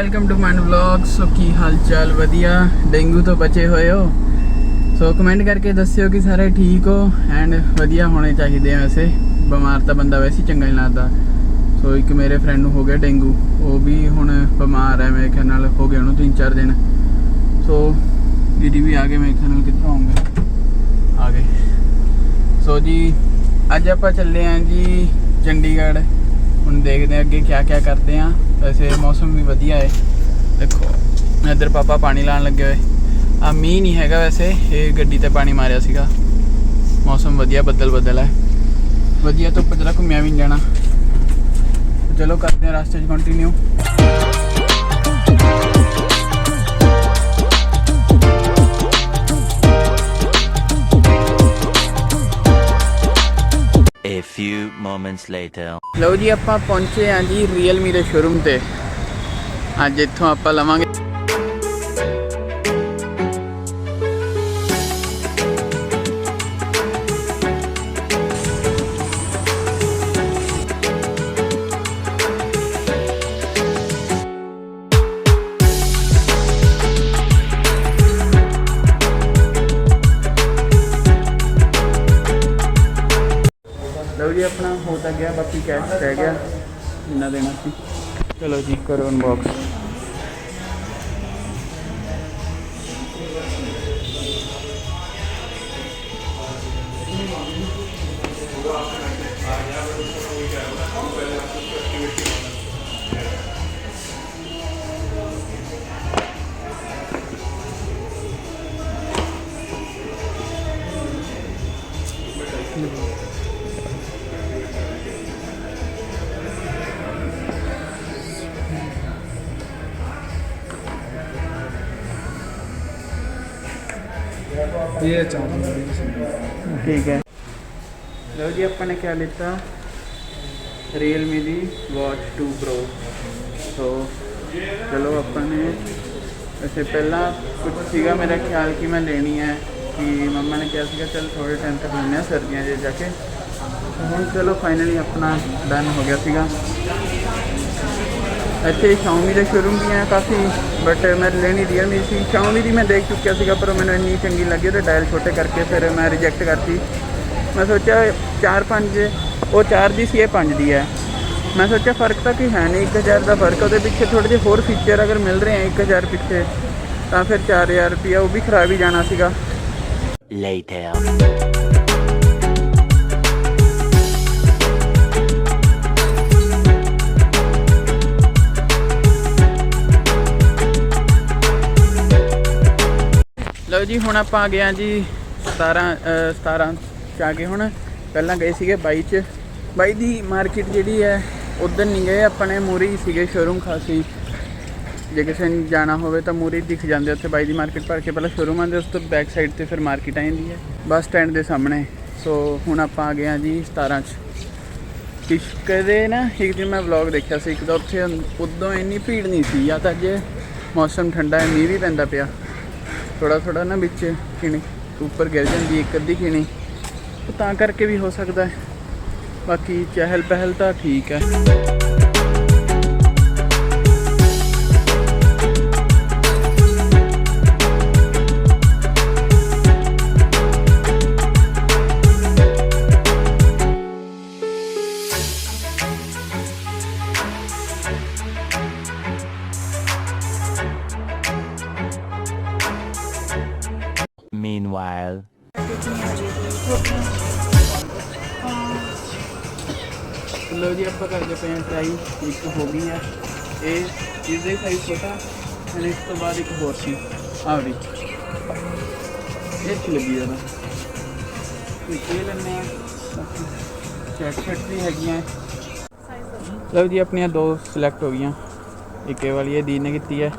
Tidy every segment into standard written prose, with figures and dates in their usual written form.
Welcome to mine vlog. So की हाल चाल वधिया, डेंगू तो बचे हुए हो। सो कमेंट करके दस्सियो कि सारे ठीक हो एंड वधिया होने चाहिए। वैसे बीमार तो बंदा वैसे ही चंगा नहीं लगता। सो एक मेरे फ्रेंड नूं हो गया डेंगू, वो भी हुण बीमार है। मेरे ख्याल नाल हो गया उन्होंने 3-4 दिन। सो दीदी भी आ गए, मेरे ख्याल नाल कित्थों आऊँगे आ गए। सो जी अज आप चले हैं जी चंडीगढ़। ਹੁਣ देखते हैं अगे क्या क्या करते हैं। वैसे मौसम भी वधिया है। देखो इधर पापा पानी लाने लगे हुए। आ मीह नहीं हैगा, वैसे ये गड्डी ते पानी मारिया सीगा। मौसम वधिया, बदल है वधिया। तो जरा घूमिया भी नहीं जाना। तो चलो करते हैं रास्ते च continue. A few moments later. लो जी आप पहुंचे हैं जी रियलमी के शोरूम ते। अज इत्थों आप लवांगे लो जी अपना हो तो गया, बाकी कैश रह गया जिन्ना देना सी। चलो जी करो अनबॉक्स। ये चाहता ठीक है। लो जी अपने क्या लेता, रियलमी की वॉच 2 प्रो। तो चलो अपने वैसे पहला कुछ सीगा मेरा ख्याल कि मैं लेनी है, कि मम्मा ने कहा सीगा चल थोड़े टाइम तक लेने सर्दियों जे जाके। तो हम चलो फाइनली अपना डन हो गया सीगा। ਇੱਥੇ Xiaomi ਦੇ ਸ਼ੋਰੂਮ भी हैं काफ़ी, बट मैं लेनी रियलमी सी। Xiaomi ਦੀ मैं देख चुकिया सीगा, पर मैंने इन्नी चंगी लगी तो डायल छोटे करके फिर मैं रिजेक्ट करती। मैं सोचा 4-5 वो 4 दी सी, ये 5 दी है। मैं सोचा फ़र्क तो कोई है नहीं, 1000 का फ़र्क। वो पिछे थोड़े जे होर फीचर अगर मिल रहे हैं 1000 पिछे, तो फिर 4000 रुपया वो भी खराब ही जाना सीगा। Later. लो जी हुण आप आ गए हैं जी 17 आ गए। हुण पहला गए सीगे 22 च। 22 दी मार्केट जिहड़ी है उधर नहीं गए, अपने मूरी ही सीगे शोरूम खासी। जे किसी ने जाना होवे तो मूरी दिख जाते उत्थे 22 दी मार्केट भर के। पहला शोरूम आते, उस तो बैक साइड से फिर मार्केट आ जाती है बस स्टैंड के सामने। सो हुण आप आ गए हैं जी 17 च। किश्के ना एक दिन मैं व्लॉग देखा सी, एक तो उत्थे उदों इन्नी भीड़ नहीं सी, या तो अज मौसम ठंडा है, मीह भी पैंदा पिया थोड़ा थोड़ा ना, बिच खिणी ऊपर गिर जाती एक अद्धी खिणी, तो ता करके भी हो सकता है। बाकी चहल पहल तो ठीक है। Meanwhile. लो जी आप करते पे ट्राई, एक हो गई है ये इसका साइज छोटा, और इस तो बाद एक होर सी आ भी ये अच्छी लगी ज़्यादा। ये लेने शर्ट भी हैगियाँ। लो जी अपनियाँ 2 सिलेक्ट हो गई। एक ये वाली दी ने की है,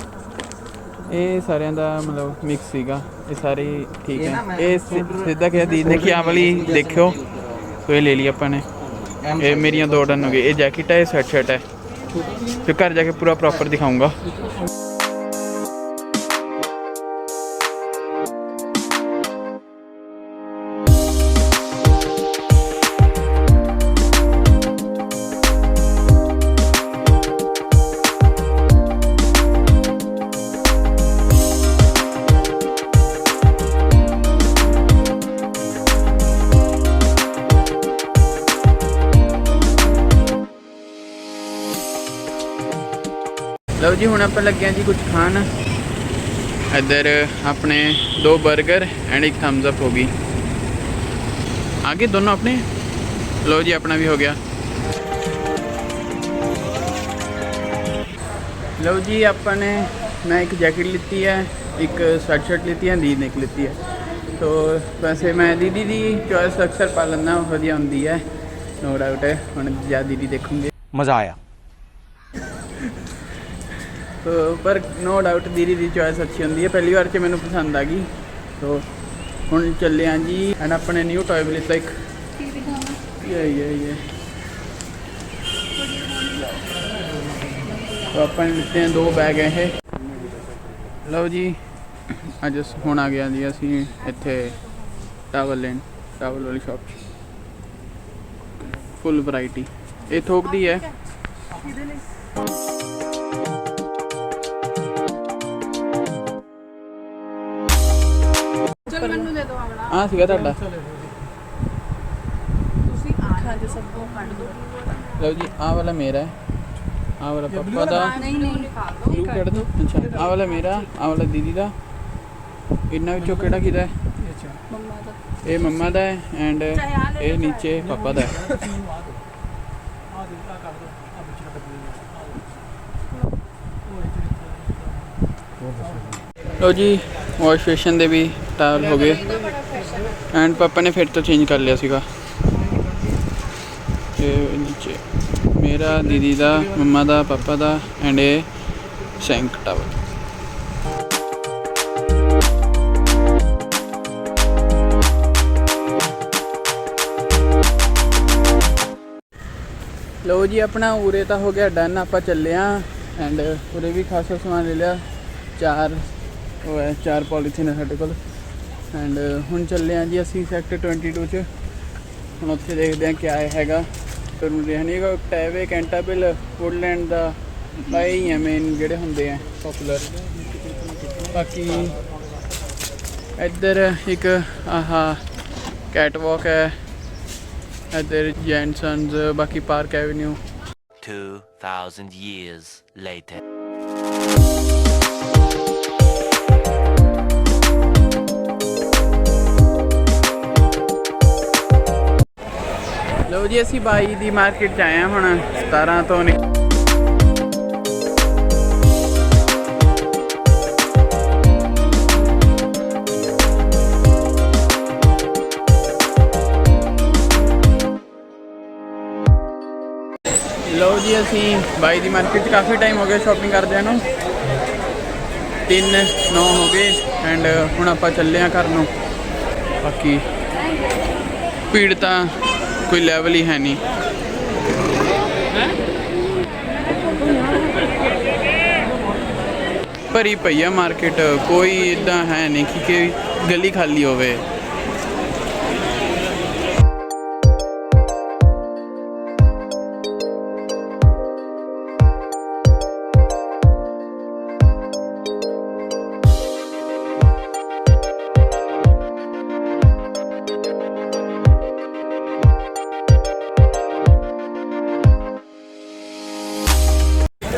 ये सारे का मतलब मिक्स सीगा, ये सारे ठीक है। ये सीधा क्या दी ने कि आ वाली देखो, तो ये ले लिया अपने। ये मेरियां 2 डन हो गई। ये जैकेट है, ये स्वेट शर्ट है। फिर घर जाके पूरा प्रॉपर दिखाऊंगा। ਲਓ ਜੀ ਹੁਣ ਆਪਾਂ ਲੱਗੇ ਹਾਂ ਜੀ ਕੁਝ ਖਾਣ। ਇੱਧਰ ਆਪਣੇ 2 버ਗਰ ਐਂਡ 1 ਥੰਬਸ ਅਪ ਹੋ ਗਈ। ਆਗੇ ਦੋਨੋਂ ਆਪਣੇ। ਲਓ ਜੀ ਆਪਣਾ ਵੀ ਹੋ ਗਿਆ। ਲਓ ਜੀ ਆਪਾਂ ਨੇ मैं एक जैकेट लीती है, एक स्वेटशर्ट लीती है, दीदी ने एक लीती है। तो वैसे मैं दीदी की चॉइस अक्सर पा लेना, वधिया होंदी है, नो डाउट है। हुण जा दीदी देखूंगे, मज़ा आया। तो पर नो डाउट दीदी की चॉइस अच्छी होंदी है, पहली बार च मैनू पसंद आ गई। तो हुण चले हाँ जी एंड अपने न्यू टॉय भी लिता एक ये तो अपन लेते हैं 2 बैग है ये। ਲਓ ਜੀ ਅੱਜ ਹੁਣ ਆ ਗਿਆ ਜੀ ਅਸੀਂ ਇੱਥੇ ਟਾਵਲ ਲੈਣ, ਟਾਵਲ ਵਾਲੀ ਸ਼ਾਪ 'ਚ ਫੁੱਲ ਵੈਰਾਈਟੀ। ਇਹ ਥੋਕ ਦੀ ਹੈ। ਚਲ ਮੈਨੂੰ ਦੇ ਦਿਓ ਆਵਲਾ। ਆਹ ਸੀਗਾ ਤੁਹਾਡਾ। ਤੁਸੀਂ ਆਖਾਂ ਦੇ ਸਭ ਤੋਂ ਕੱਢ ਦਿਓ। ਲਓ ਜੀ ਆਹ ਵਾਲਾ ਮੇਰਾ ਹੈ, ਆਹ ਵਾਲਾ ਪਾਪਾ ਦਾ। ਨਹੀਂ ਨਿਕਾਲ ਦਿਓ। ਬਲੂ ਕੱਢ ਦਿਓ। ਅੱਛਾ ਆਹ ਵਾਲਾ ਮੇਰਾ, ਆਹ ਵਾਲਾ ਦੀਦੀ ਦਾ। ਇਹਨਾਂ ਵਿੱਚੋਂ ਕਿਹੜਾ ਕਿਹਦਾ ਹੈ? ਮੰਮਾ ਦਾ। ਇਹ ਮੰਮਾ ਦਾ ਹੈ ਐਂਡ ਇਹ ਨੀਚੇ ਪਾਪਾ ਦਾ ਹੈ। ਲਓ ਜੀ ਵਾਸ਼ ਬੇਸ਼ਨ ਦੇ ਵੀ ਟਾਵਲ ਹੋ ਗਏ ਐਂਡ ਪਾਪਾ ਨੇ ਫਿਰ ਤੋਂ ਚੇਂਜ ਕਰ ਲਿਆ ਸੀਗਾ। ਇਹ ਨੀਚੇ ਮੇਰਾ, ਦੀਦੀ ਦਾ, ਮੰਮਾ ਦਾ, ਪਾਪਾ ਦਾ ਐਂਡ ਇਹ ਸੈਂਕ ਟਾਵਲ। ਲਓ ਜੀ ਆਪਣਾ ਉਰੇ ਤਾਂ ਹੋ ਗਿਆ ਡਨ। ਆਪਾਂ ਚੱਲੇ ਹਾਂ ਐਂਡ ਉਰੇ ਵੀ ਖਾਸਾ ਸਮਾਨ ਲੈ ਲਿਆ। 4 ਪੋਲੀਥੀਨ ਹੈ ਸਾਡੇ ਕੋਲ ਐਂਡ ਹੁਣ ਚੱਲੇ ਹਾਂ ਜੀ ਅਸੀਂ ਸੈਕਟਰ 22 'ਚ। ਹੁਣ ਉੱਥੇ ਦੇਖਦੇ ਹਾਂ ਕਿਆ ਹੈਗਾ। ਰਹਿਣੀ ਟੈਵੇ, ਕੈਂਟਾਬਿਲ, ਵੁੱਡਲੈਂਡ ਦਾ ਬਾਈ ਹੀ ਆ ਮੇਨ ਜਿਹੜੇ ਹੁੰਦੇ ਆ ਪੋਪੂਲਰ। ਬਾਕੀ ਇੱਧਰ ਇੱਕ ਆਹਾ ਕੈਟ ਵਾਕ ਹੈ, ਇੱਧਰ ਜੈਨਸਨਸ, ਬਾਕੀ ਪਾਰਕ ਐਵੇਨਿਊ। 2000 years later. ਲਓ ਜੀ ਅਸੀਂ 22 ਦੀ ਮਾਰਕੀਟ 'ਚ ਆਏ ਹਾਂ ਹੁਣ। 17 ਤੋਂ ਲਓ ਜੀ ਅਸੀਂ 22 ਦੀ ਮਾਰਕੀਟ 'ਚ ਕਾਫੀ ਟਾਈਮ ਹੋ ਗਿਆ ਸ਼ਾਪਿੰਗ ਕਰਦਿਆਂ ਨੂੰ। 3-9 ਹੋ ਗਏ ਐਂਡ ਹੁਣ ਆਪਾਂ ਚੱਲੇ ਹਾਂ ਘਰ ਨੂੰ। ਬਾਕੀ ਭੀੜ ਤਾਂ ਕੋਈ ਲੈਵਲ ਹੀ ਹੈ ਨਹੀਂ। ਭਰੀ ਪਈ ਆ ਮਾਰਕੀਟ, ਕੋਈ ਇੱਦਾਂ ਹੈ ਨਹੀਂ ਕਿ ਗਲੀ ਖਾਲੀ ਹੋਵੇ।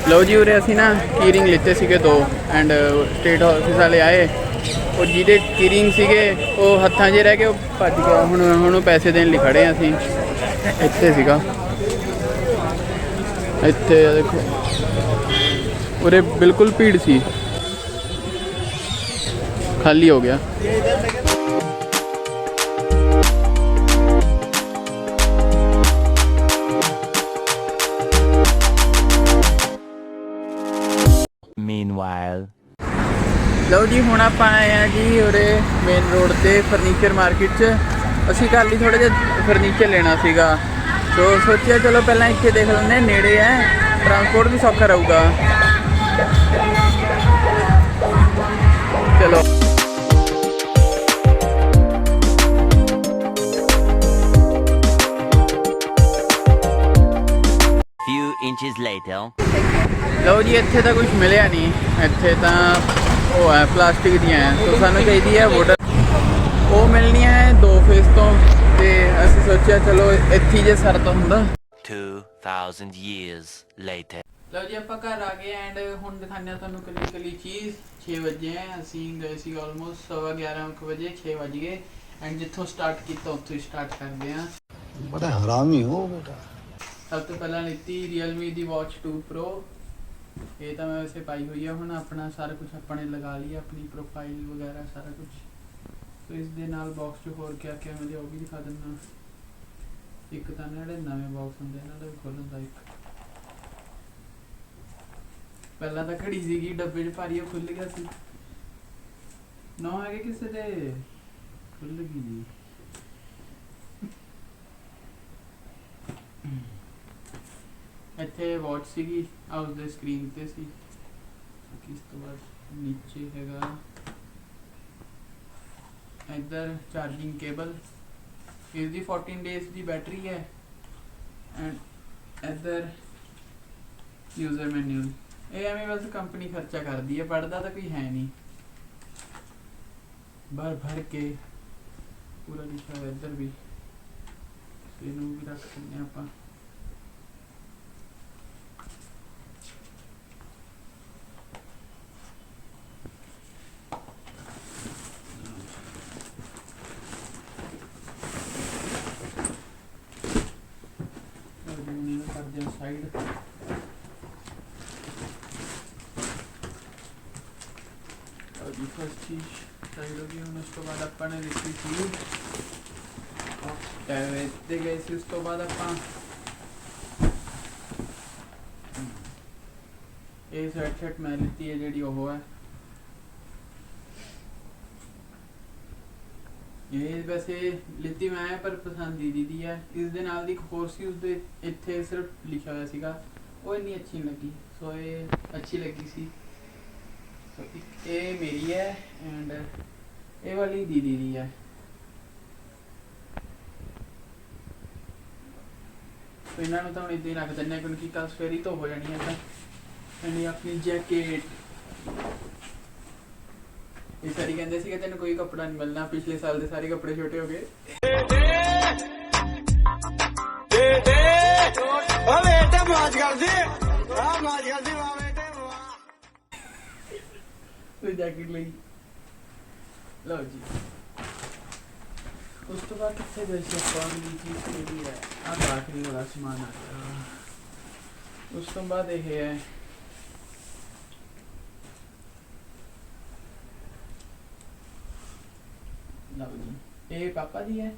ਲਓ ਜੀ ਉਰੇ ਅਸੀਂ ਨਾ ਕੀਰਿੰਗ ਲਿੱਤੇ ਸੀਗੇ 2 ਐਂਡ ਸਟੇਟ ਆਫਿਸ ਵਾਲੇ ਆਏ, ਉਹ ਜਿਹਦੇ ਕੀਰਿੰਗ ਸੀਗੇ ਉਹ ਹੱਥਾਂ 'ਚ ਰਹਿ ਗਏ, ਉਹ ਭੱਜ ਗਿਆ। ਹੁਣ ਉਹ ਪੈਸੇ ਦੇਣ ਲਈ ਖੜੇ ਹਾਂ ਅਸੀਂ। ਇੱਥੇ ਸੀਗਾ, ਇੱਥੇ ਦੇਖੋ ਉਰੇ ਬਿਲਕੁਲ ਭੀੜ ਸੀ, ਖਾਲੀ ਹੋ ਗਿਆ। Meanwhile. ਲਓ ਜੀ ਹੁਣ ਆਪਾਂ ਆਏ ਹਾਂ ਜੀ ਉਰੇ ਮੇਨ ਰੋਡ ਤੇ ਫਰਨੀਚਰ ਮਾਰਕੀਟ 'ਚ। ਅਸੀਂ ਕੱਲ੍ਹ ਹੀ ਥੋੜ੍ਹਾ ਜਿਹਾ ਫਰਨੀਚਰ ਲੈਣਾ ਸੀਗਾ, ਸੋ ਸੋਚਿਆ ਚਲੋ ਪਹਿਲਾਂ ਇੱਥੇ ਦੇਖ ਲੈਂਦੇ ਹਾਂ, ਨੇੜੇ ਹੈ, ਟਰਾਂਸਪੋਰਟ ਵੀ ਸੌਖਾ ਰਹੂਗਾ। ਚਲੋ Few inches later. ਲਓ ਜੀ ਇੱਥੇ ਤਾਂ ਕੁਝ ਮਿਲਿਆ ਨਹੀਂ, ਇੱਥੇ ਤਾਂ ਉਹ ਹੈ ਪਲਾਸਟਿਕ ਦੀਆਂ ਹੈ, ਸੋ ਸਾਨੂੰ ਚਾਹੀਦੀ ਹੈ ਵੁੱਡ। ਉਹ ਮਿਲਣੀਆਂ ਹੈ 2 ਫੇਸ ਤੋਂ, ਤੇ ਅਸੀਂ ਸੋਚਿਆ ਚਲੋ ਇੱਥੇ ਜੇ ਸਰਦਾ ਹੁੰਦਾ। 2000 years later. ਲਓ ਜੀ ਆਪਾਂ ਘਰ ਆ ਗਏ ਐਂਡ ਹੁਣ ਦਿਖਾਉਂਦੇ ਹਾਂ ਤੁਹਾਨੂੰ ਕਲੀ ਕਲੀ ਚੀਜ਼। 6 ਵਜੇ ਹੈ, ਅਸੀਂ ਗਏ ਸੀ ਆਲਮੋਸਟ 11:15 ਵਜੇ, 6 ਵਜ ਗਏ ਐਂਡ ਜਿੱਥੋਂ ਸਟਾਰਟ ਕੀਤਾ ਉੱਥੋਂ ਹੀ ਸਟਾਰਟ ਕਰਦੇ ਹਾਂ। बड़ा हरामी हो बेटा। ਸਭ ਤੋਂ ਪਹਿਲਾਂ ਲਿੱਤੀ Realme ਦੀ Watch 2 Pro। ਇਹ ਤਾਂ ਮੈਂ ਵੈਸੇ ਪਾਈ ਹੋਈ ਆ, ਹੁਣ ਆਪਣਾ ਸਾਰਾ ਕੁਝ ਆਪਾਂ ਨੇ ਲਗਾ ਲਿਆ, ਆਪਣੀ ਪ੍ਰੋਫਾਈਲ ਵਗੈਰਾ ਸਾਰਾ ਕੁਝ। ਸੋ ਇਸ ਦੇ ਨਾਲ ਬਾਕਸ 'ਚ ਹੋਰ ਕਿਆ ਕਿਆ ਮਿਲਿਆ ਉਹ ਵੀ ਦਿਖਾ ਦਿੰਦਾ। ਇੱਕ ਤਾਂ ਨਾ ਜਿਹੜੇ ਨਵੇਂ ਬਾਕਸ ਹੁੰਦੇ ਇਹਨਾਂ ਦਾ ਵੀ ਖੋਲ੍ਹਣ ਦਾ ਇੱਕ। ਪਹਿਲਾਂ ਤਾਂ ਘੜੀ ਸੀਗੀ ਡੱਬੇ 'ਚ ਭਾਰੀ, ਉਹ ਖੁੱਲ ਗਿਆ ਸੀ। ਨਾ ਹੈਗੇ ਕਿਸੇ ਦੇ, ਖੁੱਲ ਗਈ ਜੀ। ਇੱਥੇ ਵਾਚ ਸੀਗੀ ਆ, ਉਸਦੇ ਸਕਰੀਨ ਤੇ ਸੀ। ਇਸ ਤੋਂ ਬਾਅਦ ਨੀਚੇ ਹੈਗਾ ਇੱਧਰ ਚਾਰਜਿੰਗ ਕੇਬਲ, ਇਸਦੀ 14 ਡੇਜ਼ ਦੀ ਬੈਟਰੀ ਹੈ ਐਂਡ ਇੱਧਰ ਯੂਜ਼ਰ ਮੈਨੂਅਲ। ਇਹ ਐਵੇਂ ਬਸ ਕੰਪਨੀ ਖਰਚਾ ਕਰਦੀ ਹੈ, ਪੜ੍ਹਦਾ ਤਾਂ ਕੋਈ ਹੈ ਨਹੀਂ। ਭਰ ਭਰ ਕੇ ਪੂਰਾ ਲਿਖਿਆ ਹੋਇਆ ਇੱਧਰ ਵੀ, ਇਹਨੂੰ ਵੀ ਰੱਖ ਸਕਦੇ ਹਾਂ ਆਪਾਂ। ਕਰਦੇ ਹਾਂ ਸਾਈਡ। और फर्स्ट चीज साइड हो गई। ਹੁਣ ਉਸ ਤੋਂ ਬਾਅਦ ਆਪਾਂ ਨੇ ਲਿਖੀ ਸੀ ਤੇ ਗਏ ਸੀ। ਉਸ ਤੋਂ ਬਾਅਦ ਆਪਾਂ ਇਹ ਸਵੈਟਸ਼ਰਟ ਮੈਂ ਲਿੱਤੀ ਹੈ ਜਿਹੜੀ ਉਹ ਹੈ। ਇਹ ਵੈਸੇ ਲਿੱਤੀ ਮੈਂ ਪਰ ਪਸੰਦ ਦੀਦੀ ਹੈ। ਇਸ ਦੇ ਨਾਲ ਦੀ ਇੱਕ ਹੋਰ ਸੀ, ਉਸਦੇ ਇੱਥੇ ਸਿਰਫ ਲਿਖਿਆ ਹੋਇਆ ਸੀਗਾ, ਉਹ ਇੰਨੀ ਅੱਛੀ ਨਹੀਂ ਲੱਗੀ। ਸੋ ਇਹ ਅੱਛੀ ਲੱਗੀ ਸੀ। ਇਹ ਮੇਰੀ ਹੈ ਐਂਡ ਇਹ ਵਾਲੀ ਦੀਦੀ ਦੀ ਹੈ। तो इन्होंने तो इदा ही रख दें क्योंकि कल सवेरे तो हो जानी है। एंड अपनी जैकेट ये सारी कहते सी तेन कोई कपड़ा नहीं मिलना, पिछले साल के सारे कपड़े छोटे हो गए। जैकेट ली लो जी। उस तो बाद कितने जैसे अगली चीज केड़ी है आ आखिरी वाला समान आ गया। उस तो बाद यह है लो जी, ये पापा दी है।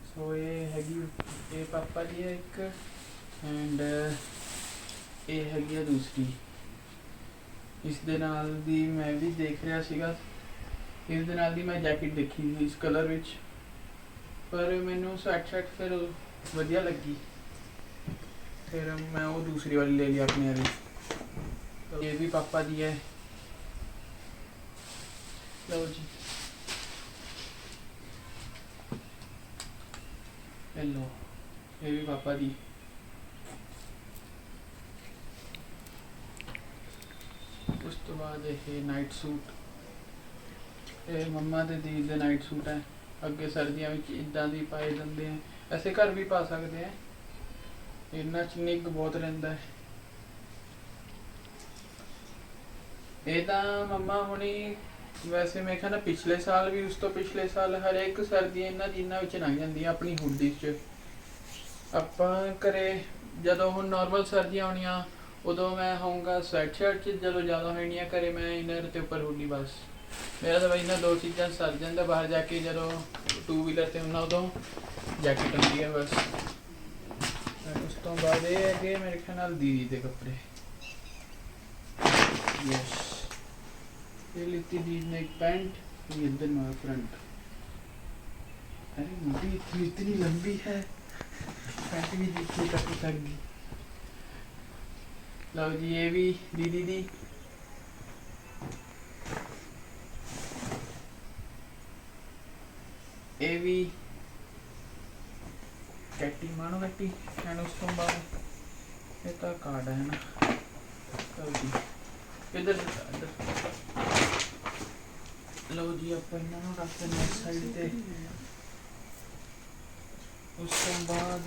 सो ये हैगी ये पापा दी है एक एंड ये हैगी है दूसरी। इस दे नाल दी मैं भी देख रहा सीगा, इस दे नाल दी मैं जैकेट देखी इस कलर विच, पर मैनू स्वैटशर्ट फिर वधिया लगी, फिर मैं वो दूसरी वाली ले लिया अपने वाली। तो ये भी पापा दी है। लो जी लो, ये भी पापा दी। उस तो बाद ये नाइट सूट, ये मम्मा दे दी दे नाइट सूट है। अगे सर्दियों में इदा दी पाए जाते हैं, ऐसे घर भी पा सकते हैं, इन्ना च निग बहुत रहिंदा है। ये तो मम्मा हुणी वैसे मैं कहना पिछले साल भी उस तो पिछले साल हर एक सर्दियां इन्हां जिन्हां विच लंघ जांदियां अपनी हुडी च। आपां घरे जदों हुण नॉर्मल सर्दियां होणियां उदों मैं होऊंगा स्वैटशर्ट च, जदों ज़्यादा होणियां घरे मैं इनर ते उपर हुडी। बस मेरा तो भाई इन्हां दो चीज़ां सर जांदा। बाहर जाके जदों टू व्हीलर ते हुंदा उदों जैकेट हुंदी है बस। उस तो बाद ये है कि मेरे ख्याल नाल दीदी दे कपड़े। यस, ये लिखती दीदी ने एक पैंट, ये इधर में फ्रंट। अरे मुझे इतनी लंबी है, पैंट भी नीचे तक उतरगी। लो जी, ये भी दीदी दी। ये भी कैटी मानो कैटी। एंड उस तो बाद ये तो कार्ड है ना। लो जी इधर लो जी, आप इन्होंने रख देना साइड पे। उस तो बाद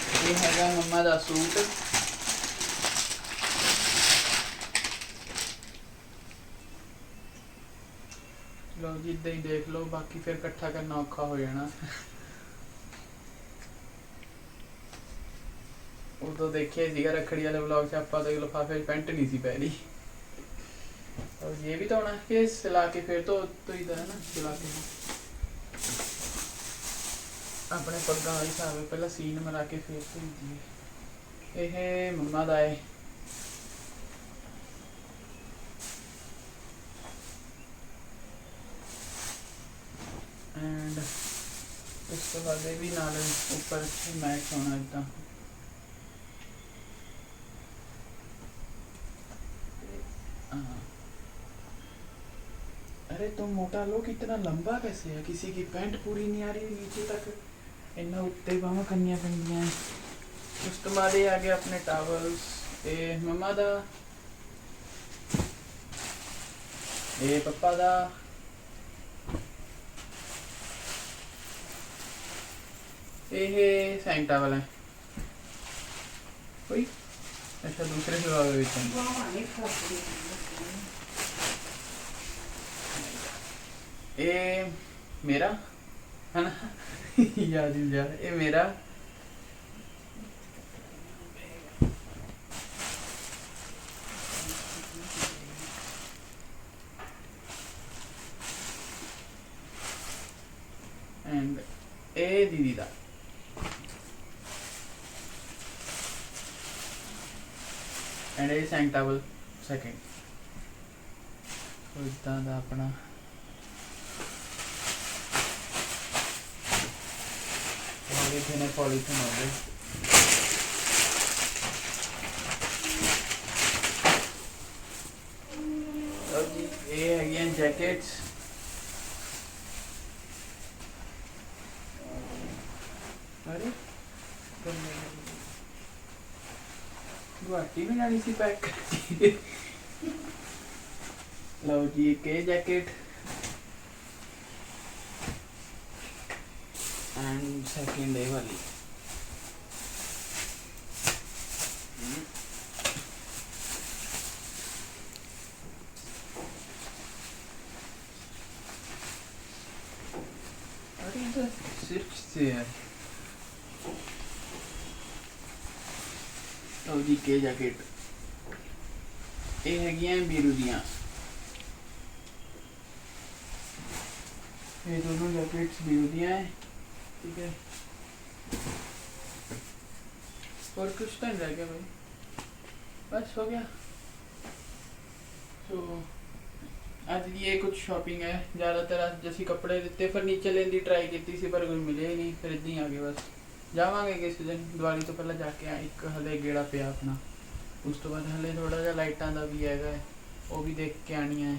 ਇਹ ਹੈਗਾ ਮੰਮਾ ਦਾ ਸੂਟ। ਲਓ ਜੀ ਇੱਦਾਂ ਹੀ ਦੇਖ ਲਓ, ਬਾਕੀ ਫਿਰ ਇਕੱਠਾ ਕਰਨਾ ਔਖਾ ਹੋ ਜਾਣਾ। ਉਦੋਂ ਦੇਖਿਆ ਸੀਗਾ ਰੱਖੜੀ ਵਾਲੇ ਵਲੌਗ 'ਚ ਆਪਾਂ ਦੇ ਲਿਫਾਫੇ 'ਚ ਪੈਂਟ ਨਹੀਂ ਸੀ ਪੈ ਰਹੀ। और ये भी तो होना कि सिला के फिर तो इधर है ना सिला के अपने पग्गा वाली हिसाब है पहला सीन मरा के फिर तो दिए। यह मम्मा दा है। एंड उस तो बाद भी नाल ऊपर मैच होना इतना। अरे तुम मोटा लोग इतना लंबा कैसे है? किसी की पैंट पूरी नहीं आ रही नीचे तक, इतना उत्ते बाह करनिया पैंदियां। उस तो बाद आ गया अपने टावल्स। ये मम्मा दा, ये पप्पा दा, ये सैंग टावल है कोई। अच्छा दूसरे से ये मेरा है ना। याद नहीं जा रहा। ये मेरा एंड ए दीदी दा। And A सैंग towel second. तो इतना दा अपना पॉलीथीन हो गई। और जी ये है जैकेट्स। अरे गुवाहाटी में जानी सी पैक। लो जी के जैकेट एंड सेकंड ए वाली। अरे इधर सिर्फ से है। तो जी के जैकेट ये है बीरू दियाँ। ये दोनों जैकेट्स बीरू दियाँ हैं। ठीक है और कुछ टाइम रह गया भाई, बस हो गया। तो आज ये कुछ शॉपिंग है। ज़्यादातर आज जैसे कपड़े दिते फर्नीचर लेने की ट्राई की थी पर कोई मिले ही नहीं, फिर इदा ही आ गए। बस जावांगे किसी दिन दिवाली तो पहले जाके आए। एक हले गेड़ा पिया अपना, उस तो बाद हले थोड़ा जा लाइटा का भी है वो भी देख के आनी है।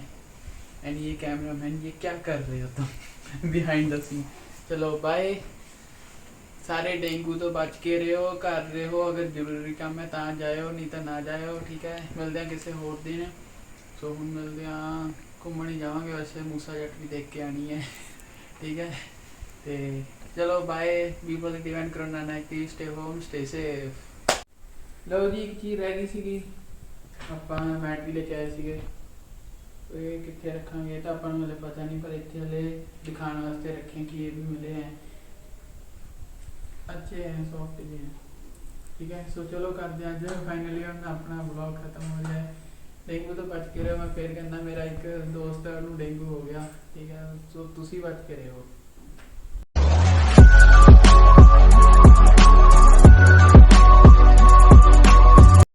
एंड ये कैमरा मैन ये क्या कर रहे हो तुम बिहाइंड द सीन। चलो बाय सारे। डेंगू तो बच के रहो, कर रहे हो। अगर जरूरी काम है तो जाओ, नहीं तो ना जाओ। ठीक है मिलते हैं किसी होर दिन। सो हम मिलते हैं घूमन ही जावांगे। वैसे मूसा जट भी देख के आनी है। ठीक है तो चलो bye. Be positive and corona negative. Stay home stay safe. लो जी एक चीज़ रह गई सी, ਆਪਾਂ मैट भी लेके आए थे। ये कितने रखेंगे तो अपन मतलब पता नहीं, पर इतने हले दिखाने वास्ते रखे कि ये भी मिले हैं, अच्छे हैं, सॉफ्ट भी हैं। ठीक है सो चलो करते हैं अज फाइनली हम अपना ब्लॉग खत्म हो जाए। डेंगू तो बच के रहो। मैं फिर कहना मेरा एक दोस्त है उन्होंने डेंगू हो गया। ठीक है सो तुसी बच के रहो।